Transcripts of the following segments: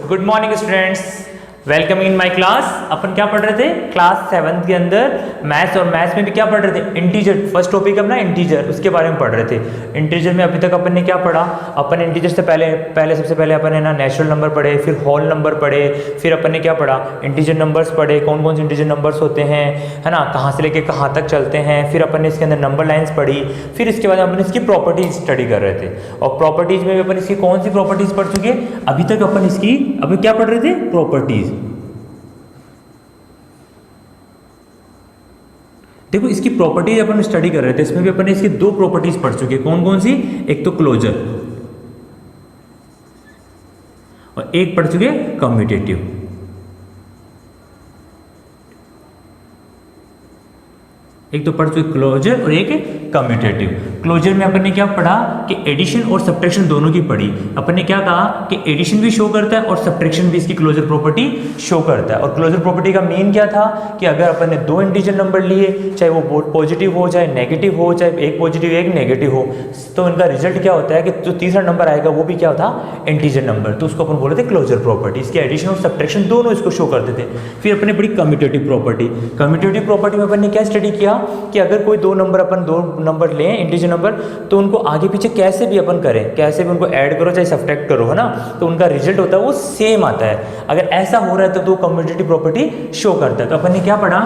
Good morning students, welcome in my class. अपन क्या पढ़ रहे थे क्लास 7 के अंदर मैथ्स, और मैथ्स में भी क्या पढ़ रहे थे इंटीजर। फर्स्ट टॉपिक अपना इंटीजर, उसके बारे में पढ़ रहे थे। इंटीजर में अभी तक अपन ने क्या पढ़ा, अपन इंटीजर से पहले सबसे पहले अपन ने ना नेचुरल नंबर पढ़े, फिर होल नंबर पढ़े, फिर अपन ने क्या पढ़ा इंटीजर नंबर्स पढ़े, कौन कौन से इंटीजर नंबर्स होते हैं, है ना, कहाँ से लेके कहाँ तक चलते हैं। फिर अपन ने इसके अंदर नंबर लाइन्स पढ़ी, फिर इसके बाद अपन इसकी प्रॉपर्टीज स्टडी कर रहे थे। और प्रॉपर्टीज में भी अपन इसकी कौन सी प्रॉपर्टीज पढ़ चुके, अभी तक अपन इसकी अभी क्या पढ़ रहे थे, प्रॉपर्टीज। देखो इसकी प्रॉपर्टीज अपन स्टडी कर रहे थे, इसमें भी अपन इसकी दो प्रॉपर्टीज पढ़ चुके। कौन कौन सी, एक तो क्लोजर और एक पढ़ चुके कम्यूटेटिव। एक तो पढ़ चुके क्लोजर और एक कम्यूटेटिव। क्लोजर में अपन ने क्या पढ़ा कि एडिशन और सब्ट्रैक्शन दोनों की पढ़ी। अपन ने क्या कहा कि एडिशन भी शो करता है और सब्ट्रैक्शन भी इसकी क्लोजर प्रॉपर्टी शो करता है। और क्लोजर प्रॉपर्टी का मीन क्या था कि अगर अपन ने दो इंटीजर नंबर लिए, चाहे वो पॉजिटिव हो चाहे नेगेटिव हो, चाहे एक पॉजिटिव एक नेगेटिव हो, तो इनका रिजल्ट क्या होता है कि जो तीसरा नंबर आएगा वो भी क्या होता, इंटीजर नंबर। तो उसको अपन बोले थे क्लोजर प्रॉपर्टी। इसके एडिशन और सब्ट्रैक्शन दोनों इसको शो करते थे। फिर अपन ने पढ़ी कम्यूटेटिव प्रॉपर्टी। कम्यूटेटिव प्रॉपर्टी में अपन ने क्या स्टडी किया कि अगर कोई दो नंबर लें इंटीजर नंबर, तो उनको आगे पीछे कैसे भी अपन करें, कैसे भी उनको ऐड करो चाहे सब्ट्रैक्ट करो, है ना, तो उनका रिजल्ट होता है वो सेम आता है। अगर ऐसा हो रहा है तो कम्यूटेटिव प्रॉपर्टी शो करता है। तो अपन ने क्या पढ़ा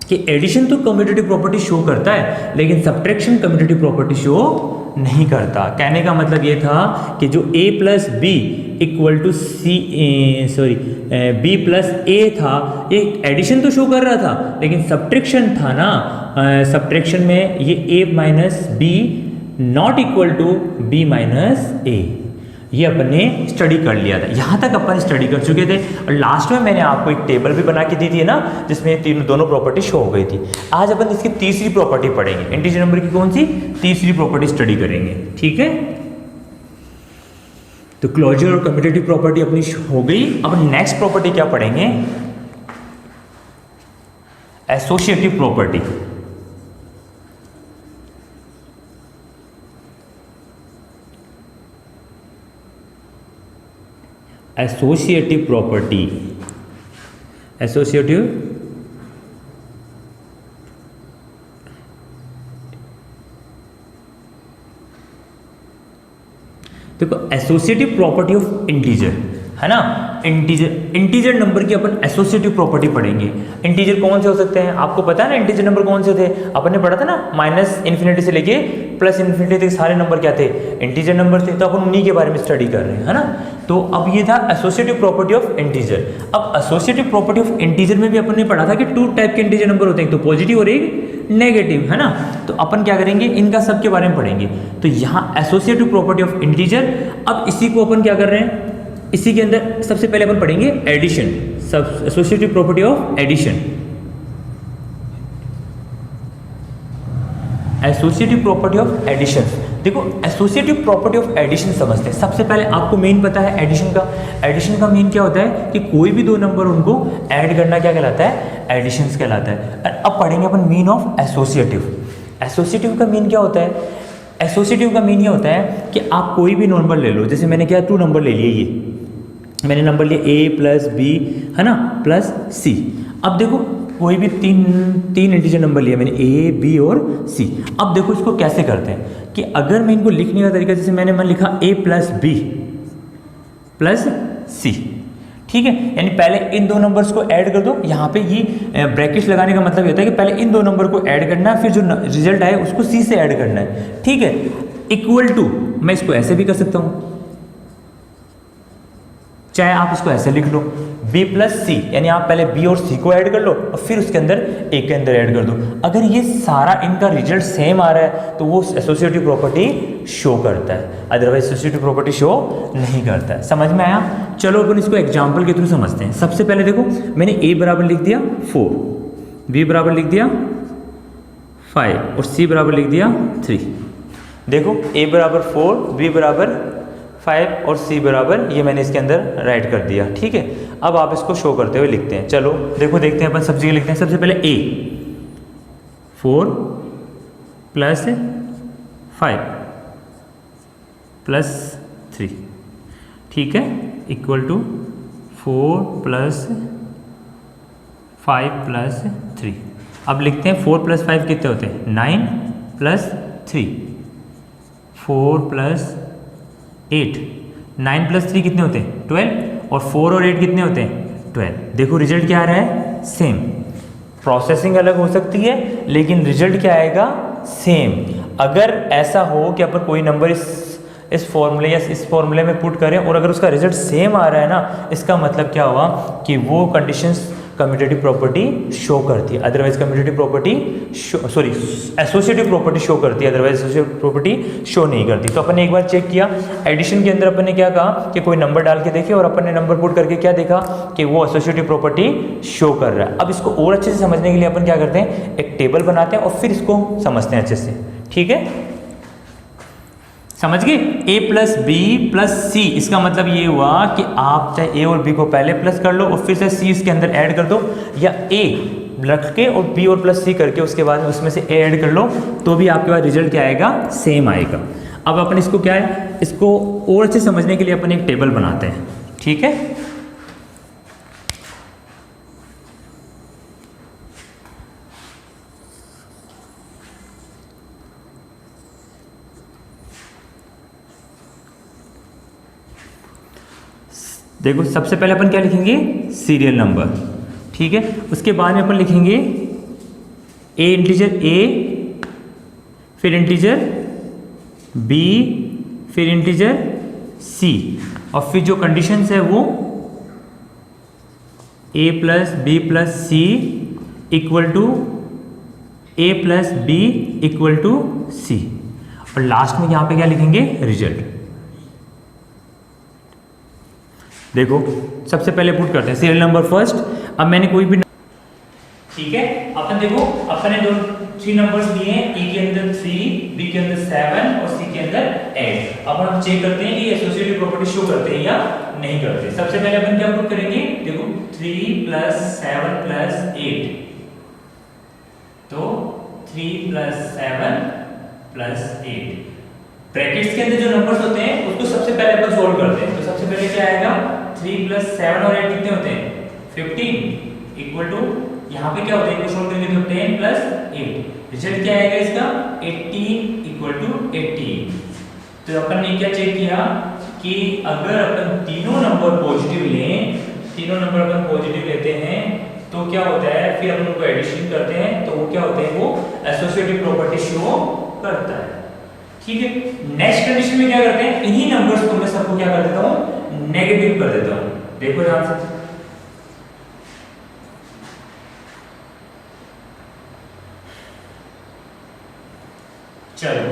कि एडिशन तो कम्यूटेटिव प्रॉपर्टी शो करता है, लेकिन सब्ट्रैक्शन कम्यूटेटिव प्रॉपर्टी शो नहीं करता। कहने का मतलब ये था कि जो a plus B equal to B plus A था, ये एडिशन तो शो कर रहा था, लेकिन सब्ट्रैक्शन था ना, सब्ट्रैक्शन में ये a minus B not equal to B minus A. ये अपन ने स्टडी कर लिया था, यहाँ तक अपन स्टडी कर चुके थे। और लास्ट में मैंने आपको एक टेबल भी बना के दी थी ना, जिसमें दोनों प्रॉपर्टी शो हो गई थी। आज अपन इसकी तीसरी प्रॉपर्टी पढ़ेंगे, इंटीजर नंबर की कौन सी तीसरी प्रॉपर्टी स्टडी करेंगे, ठीक है। तो क्लोजर और कम्यूटेटिव प्रॉपर्टी अपनी हो गई। अब नेक्स्ट प्रॉपर्टी क्या पढ़ेंगे, associative property. Associative property, associative देखो एसोसिएटिव प्रॉपर्टी ऑफ इंटीजर, है ना। इंटीजर नंबर की अपन एसोसिएटिव प्रॉपर्टी पढ़ेंगे। इंटीजर कौन से हो सकते हैं, आपको पता है ना इंटीजर नंबर कौन से थे, अपन ने पढ़ा था ना, माइनस इन्फिनिटी से लेके प्लस इन्फिनिटी तक सारे नंबर क्या थे, इंटीजर नंबर थे। तो अपन उन्हीं के बारे में स्टडी कर रहे हैं, है ना। तो अब ये था एसोसिएटिव प्रॉपर्टी ऑफ इंटीजर। अब एसोसिएटिव प्रॉपर्टी ऑफ इंटीजर में भी अपन ने पढ़ा था कि टू टाइप के इंटीजर नंबर होते हैं, एक तो पॉजिटिव और एक नेगेटिव, है ना। तो अपन क्या करेंगे, इनका सब के बारे में पढ़ेंगे। तो यहाँ एसोसिएटिव प्रॉपर्टी ऑफ इंटीजर। अब इसी को अपन क्या कर रहे हैं, इसी के अंदर सबसे पहले अपन पढ़ेंगे एडिशन, सब associative property of addition. Associative property of addition, देखो एसोसिएटिव प्रॉपर्टी ऑफ एडिशन समझते हैं। सबसे पहले आपको मेन पता है एडिशन का। एडिशन का मेन क्या होता है कि कोई भी दो नंबर उनको ऐड करना क्या कहलाता है, एडिशंस कहलाता है। अब पढ़ेंगे अपन मीन ऑफ एसोसिएटिव। एसोसिएटिव का मीन क्या होता है, एसोसिएटिव का मीन ये होता है कि आप कोई भी नंबर ले लो, जैसे मैंने क्या 2 नंबर ले लिए, ये मैंने नंबर लिया a प्लस बी, है ना, प्लस सी। अब देखो कोई भी तीन इंटीजर नंबर लिया मैंने, a b और c। अब देखो इसको कैसे करते हैं कि अगर मैं इनको लिखने का तरीका, जैसे मैंने लिखा a प्लस बी प्लस सी, ठीक है, यानी पहले इन दो नंबर्स को ऐड कर दो। यहाँ पे ये ब्रैकेट्स लगाने का मतलब ये होता है कि पहले इन दो नंबर को ऐड करना है, फिर जो रिजल्ट आए उसको सी से ऐड करना है, ठीक है। इक्वल टू, मैं इसको ऐसे भी कर सकता हूँ, चाहे आप इसको ऐसे लिख लो b प्लस सी, यानी आप पहले b और c को ऐड कर लो और फिर उसके अंदर a के अंदर ऐड कर दो। अगर ये सारा इनका रिजल्ट सेम आ रहा है तो वो एसोसिएटिव प्रॉपर्टी शो करता है, अदरवाइज एसोसिएटिव प्रॉपर्टी शो नहीं करता है। समझ में आया। चलो अपन इसको एग्जाम्पल के थ्रू समझते हैं। सबसे पहले देखो मैंने a बराबर लिख दिया 4, b बराबर लिख दिया 5 और c बराबर लिख दिया 3। देखो a बराबर 4, b बराबर 5 और c बराबर, ये मैंने इसके अंदर राइट कर दिया, ठीक है। अब आप इसको शो करते हुए लिखते हैं। चलो देखो देखते हैं अपन सब जगह लिखते हैं। सबसे पहले a 4 प्लस 5 प्लस 3, ठीक है। Equal to 4 plus 5 plus 3। अब लिखते हैं 4 प्लस 5 कितने होते हैं 9 प्लस 3 4 प्लस 8 9 प्लस 3 कितने होते हैं 12 और 4 और 8 कितने होते हैं 12। देखो रिजल्ट क्या आ रहा है सेम। प्रोसेसिंग अलग हो सकती है लेकिन रिजल्ट क्या आएगा सेम। अगर ऐसा हो कि अपन कोई नंबर इस फॉर्मूले या इस फॉर्मूले में पुट करें और अगर उसका रिजल्ट सेम आ रहा है ना, इसका मतलब क्या हुआ कि वो कंडीशंस कम्यूटेटिव प्रॉपर्टी शो करती है, otherwise commutative property sorry associative property show करती है, अदरवाइज एसोसिएटिव प्रॉपर्टी शो नहीं करती। तो अपन ने एक बार चेक किया एडिशन के अंदर अपन ने क्या कहा कि कोई नंबर डाल के देखे और अपन ने नंबर पुट करके क्या देखा कि वो एसोसिएटिव प्रॉपर्टी शो कर रहा है। अब इसको और अच्छे से समझने के लिए अपन क्या करते हैं एक टेबल बनाते हैं और फिर इसको समझते हैं अच्छे से। ठीक है, समझ गए। a प्लस बी प्लस सी, इसका मतलब ये हुआ कि आप चाहे a और b को पहले प्लस कर लो और फिर से c इसके अंदर ऐड कर दो, या a रख के और b और प्लस c करके उसके बाद में उसमें से a ऐड कर लो, तो भी आपके पास रिजल्ट क्या आएगा सेम आएगा। अब अपन इसको क्या है, इसको और अच्छे समझने के लिए अपन एक टेबल बनाते हैं। ठीक है, देखो सबसे पहले अपन क्या लिखेंगे सीरियल नंबर। ठीक है, उसके बाद में अपन लिखेंगे ए इंटीजर ए, फिर इंटीजर बी, फिर इंटीजर सी, और फिर जो कंडीशंस है वो A plus B plus C equal to A plus B equal to C, और लास्ट में यहां पे क्या लिखेंगे रिजल्ट। देखो सबसे पहले पुट करते हैं सीरियल नंबर फर्स्ट। अब मैंने कोई भी, ठीक है, अपन देखो अपन ने जो 3 नंबर्स लिए हैं, ए के अंदर 3, बी के अंदर 7 और सी के अंदर 8। अब हम चेक करते हैं कि एसोसिएटिव प्रॉपर्टी शो करते हैं या नहीं करते। सबसे पहले अपन क्या पुट करेंगे, देखो 3 प्लस 7 प्लस 8, तो 3 प्लस 7 प्लस 8। ब्रैकेट्स के अंदर जो नंबर्स होते हैं उसको सबसे पहले अपन सोल्व करते हैं। तो सबसे पहले क्या आएगा 3 प्लस 7 और 8 कितने होते हैं 15 इक्वल टू, यहाँ पे क्या होता है इनको सोल्व करेंगे तो 10 प्लस 8, रिजल्ट क्या आएगा इसका 18 इक्वल टू 18। तो अपन ने क्या चेक किया कि अगर अपन तीनों नंबर पॉजिटिव लें, तीनों नंबर अपन पॉजिटिव लेते हैं तो क्या होता है, फिर अपन उनको एडिशन करते हैं तो वो क्या होते हैं, वो एसोसिएटिव प्रॉपर्टी शो करता है। ठीक है, नेक्स्ट कंडीशन में क्या करते हैं, इन्हीं नंबर्स को मैं सबको क्या कर देता हूं नेगेटिव कर देता हूं। देखो ध्यान से, चलो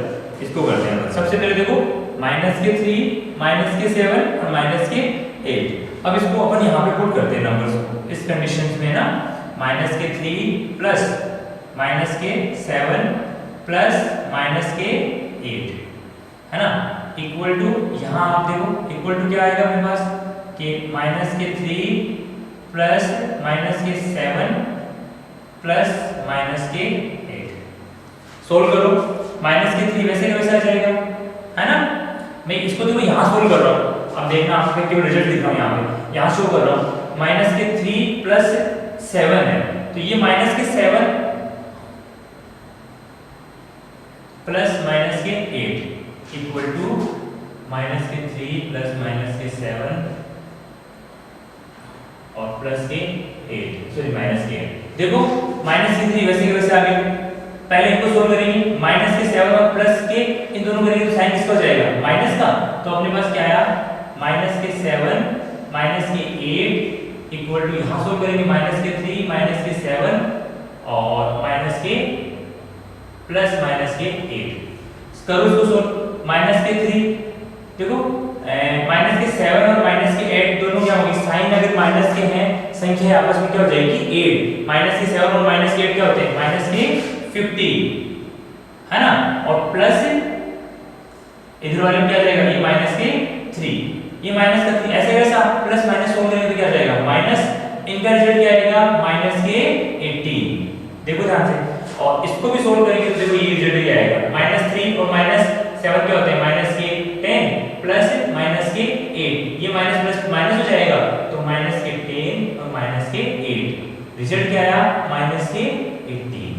इसको करते हैं। सबसे पहले देखो माइनस के 3, माइनस के 7 और माइनस के 8। अब इसको अपन यहाँ पे पुट करते हैं नंबर्स को इस कंडीशन में ना, माइनस के 3 प्लस माइनस के 7 प्लस माइनस के 8 है ना, इक्वल टू, यहाँ आप देखो इक्वल टू क्या आएगा मेरे पास कि माइनस के 3 प्लस माइनस के 7 प्लस माइनस के 8। सोल्व करो, माइनस के 3 वैसे का वैसा आ जाएगा है ना। मैं इसको देखो यहाँ सोल्व कर रहा हूँ, अब देखना आपको केवल रिजल्ट दिख रहा हूँ, यहाँ शो कर रहा हूँ माइनस के 3 प्लस 7 है, तो ये माइनस के 7 प्लस माइनस के 8 इक्वल टू माइनस के 3 प्लस माइनस के 7 और प्लस के 8, सॉरी माइनस के 8। देखो माइनस के 3 वैसे के वैसे आ गए, पहले इनको सोल्व करेंगे, माइनस के 7 और प्लस के इन दोनों करेंगे तो साइन किसका हो जाएगा माइनस का, तो अपने पास क्या आया माइनस के 7 माइनस के 8 इक्वल टू, यहाँ सोल्व करेंगे माइनस के 3 माइनस के 7 और माइनस के प्लस माइनस के 8। करो इसको सोल्व, माइनस के 3 देखो माइनस के 7 और माइनस के 8 दोनों क्या होंगे, साइन अगर माइनस के हैं संख्या आपस में क्या हो जाएगी 8, माइनस के 7 और माइनस के 8 क्या होते हैं माइनस के 50 है ना, और प्लस इधर वाले में क्या जाएगा ये माइनस के 3, ये माइनस का 3, ऐसे कैसा प्लस माइनस सोल्व करेंगे तो क्या जाएगा माइनस, इनका रिजल्ट क्या आएगा माइनस के 18। देखो ध्यान से, और इसको भी सोल्व करेंगे तो देखो ये रिजल्ट क्या आएगा माइनस 3 और माइनस 7 क्या होते हैं माइनस के 10 प्लस माइनस के 8, ये माइनस प्लस माइनस हो जाएगा, तो माइनस के 10 और माइनस के 8, रिजल्ट क्या आया माइनस के 18।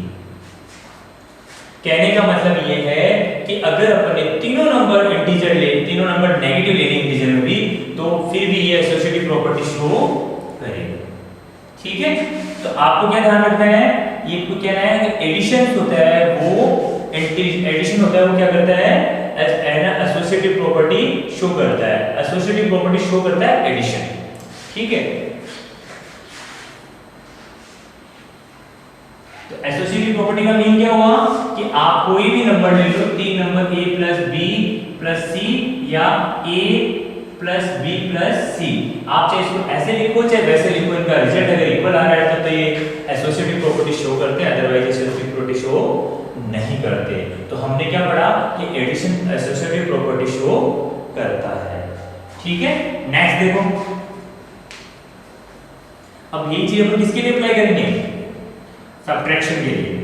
कहने का मतलब ये है कि अगर अपन ने तीनों नंबर इंटीजर ले, तीनों नंबर नेगेटिव लेने इंटीजर में भी, तो फिर भी ये एसोसिएटिव प्रॉपर्टी शो करेगा। ठीक है, तो आपको क्या ध्यान रखना है, ये को कहना है कि एडिशन होता है वो एडिशन होता है वो क्या करता है, एसोसिएटिव प्रॉपर्टी शो करता है, एसोसिएटिव प्रॉपर्टी शो करता है एडिशन। ठीक है, तो एसोसिएटिव प्रॉपर्टी का मीन क्या हुआ कि आप कोई भी नंबर ले लो, तीन number a plus B plus C या a plus B plus C, आप चाहे इसको ऐसे लिखो चाहे वैसे लिखो, इनका रिजल्ट अगर इक्वल आ रहा है तो ये एसोसिएटिव प्रॉपर्टी शो करते हैं, अदरवाइज एसोसिएटिव प्रॉपर्टी शो नहीं करते। तो हमने क्या पढ़ा कि एडिशन एसोसिएटिव प्रॉपर्टी शो करता है। ठीक है, नेक्स्ट देखो, अब यही चीज अपन किसके लिए अप्लाई करेंगे, सब्ट्रैक्शन के लिए।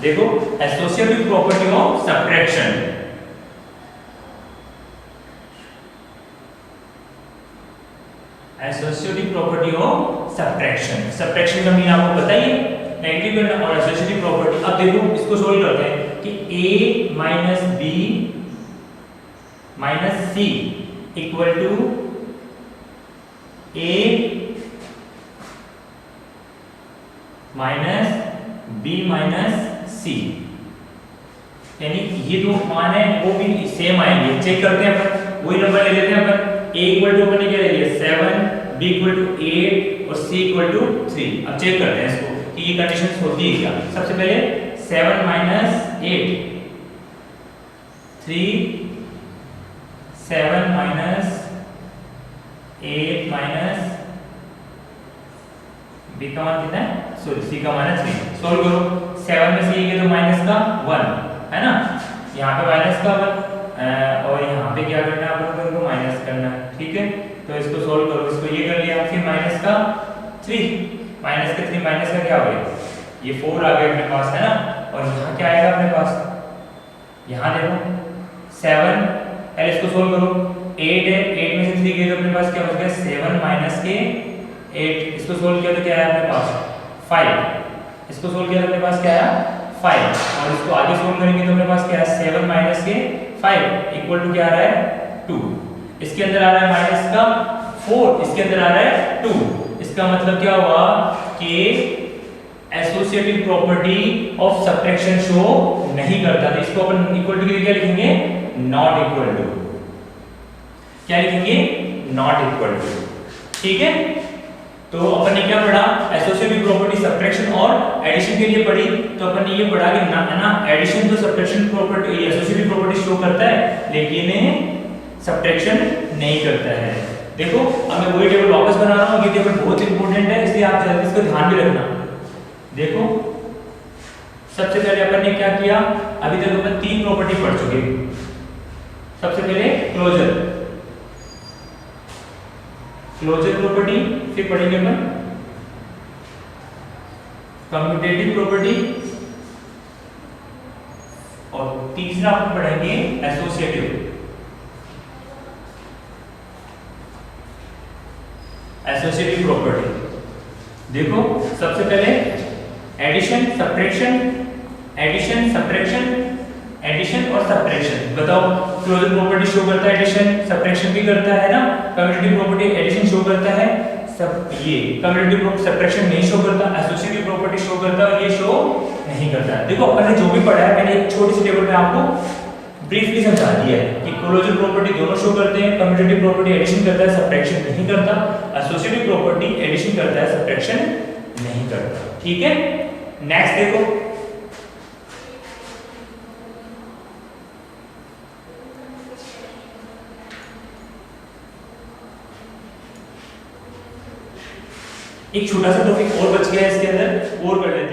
देखो associative property of subtraction, associative property of subtraction, subtraction का मीन आपको पता ही है, नेगेटिव करना और एसोसिएटिव प्रॉपर्टी। अब देखो इसको सोल्व करते हैं कि a minus B minus C equal to a minus b minus C, यानी ये दो मान है वो भी सेम आएंगे। चेक करते हैं अपन, वही नंबर ले लेते हैं अपन, a इक्वल टू अपन ने क्या ले लिया 7, b इक्वल टू 8 और c इक्वल टू 3। अब चेक करते हैं इसको कि ये कंडीशंस होती है क्या। सबसे पहले 7 माइनस 8, 3, 7 माइनस 8 माइनस b का मान कितना है, सॉरी c का मान 3। सोल्व करो, 7 में से ये तो माइनस का 1 है ना, यहाँ पे माइनस का 1 और यहाँ पे क्या करना है आप लोगों को माइनस करना है। ठीक है, तो इसको सोल्व करो, इसको ये कर लिया, फिर माइनस का 3, माइनस का 3 माइनस का क्या हो गया, ये 4 आ गया अपने पास है ना, और यहाँ क्या आएगा अपने पास, यहाँ देखो 7, पहले इसको सोल्व करो, 8 है, 8 में से 3 गए तो अपने पास क्या बच गया 7 माइनस के 8, इसको सोल्व किया तो क्या आया अपने पास 5, इसको सोल्व किया तो अपने पास क्या आया 5, और इसको आगे सोल्व करेंगे तो अपने पास क्या है 7 माइनस के 5 इक्वल टू क्या आ रहा है 2, इसके अंदर आ रहा है माइनस का 4, इसके अंदर आ रहा है 2, इसका मतलब क्या हुआ कि associative property of subtraction show नहीं करता। तो इसको अपन इक्वल टू के लिए क्या लिखेंगे, नॉट इक्वल टू, क्या लिखेंगे नॉट इक्वल टू। ठीक है, तो अपन ने क्या पढ़ा, एसोसिएटिव प्रॉपर्टी सब्ट्रैक्शन और एडिशन के लिए पढ़ी। तो अपन ने ये पढ़ा कि ना एडिशन तो subtraction property associative property show करता है लेकिन सब्ट्रैक्शन नहीं करता है। देखो अब मैं वही टेबल वापस बना रहा हूँ, ये टेबल बहुत इंपॉर्टेंट है इसलिए आप जल्दी इसको ध्यान भी रखना। देखो सबसे पहले अपन ने क्या किया, अभी तक अपन 3 प्रॉपर्टी पढ़ चुके। सबसे पहले क्लोजर, क्लोजर प्रॉपर्टी, फिर पढ़ेंगे अपन कम्यूटेटिव प्रॉपर्टी और तीसरा अपन पढ़ेंगे एसोसिएटिव, एसोसिएटिव प्रॉपर्टी। देखो सबसे पहले addition subtraction, addition subtraction, addition और सब्ट्रैक्शन। बताओ क्लोजर प्रॉपर्टी शो करता है एडिशन, सब्ट्रैक्शन भी करता है ना, कम्यूटेटिव प्रॉपर्टी एडिशन शो करता है, सब ये कम्यूटेटिव प्रॉपर्टी सब्ट्रैक्शन नहीं शो करता, एसोसिएटिव प्रॉपर्टी शो करता है और ये शो नहीं करता है। देखो अपन ने जो भी पढ़ा है मैंने एक छोटी सी टेबल में आपको ब्रीफली समझा दिया है कि क्लोजर प्रॉपर्टी दोनों शो करते हैं, कम्यूटेटिव प्रॉपर्टी एडिशन करता है सब्ट्रैक्शन नहीं करता, एसोसिएटिव प्रॉपर्टी एडिशन करता है सब्ट्रैक्शन नहीं करता। ठीक है, नेक्स्ट देखो एक छोटा सा टॉपिक और बच गया है इसके अंदर, और कर लेते हैं।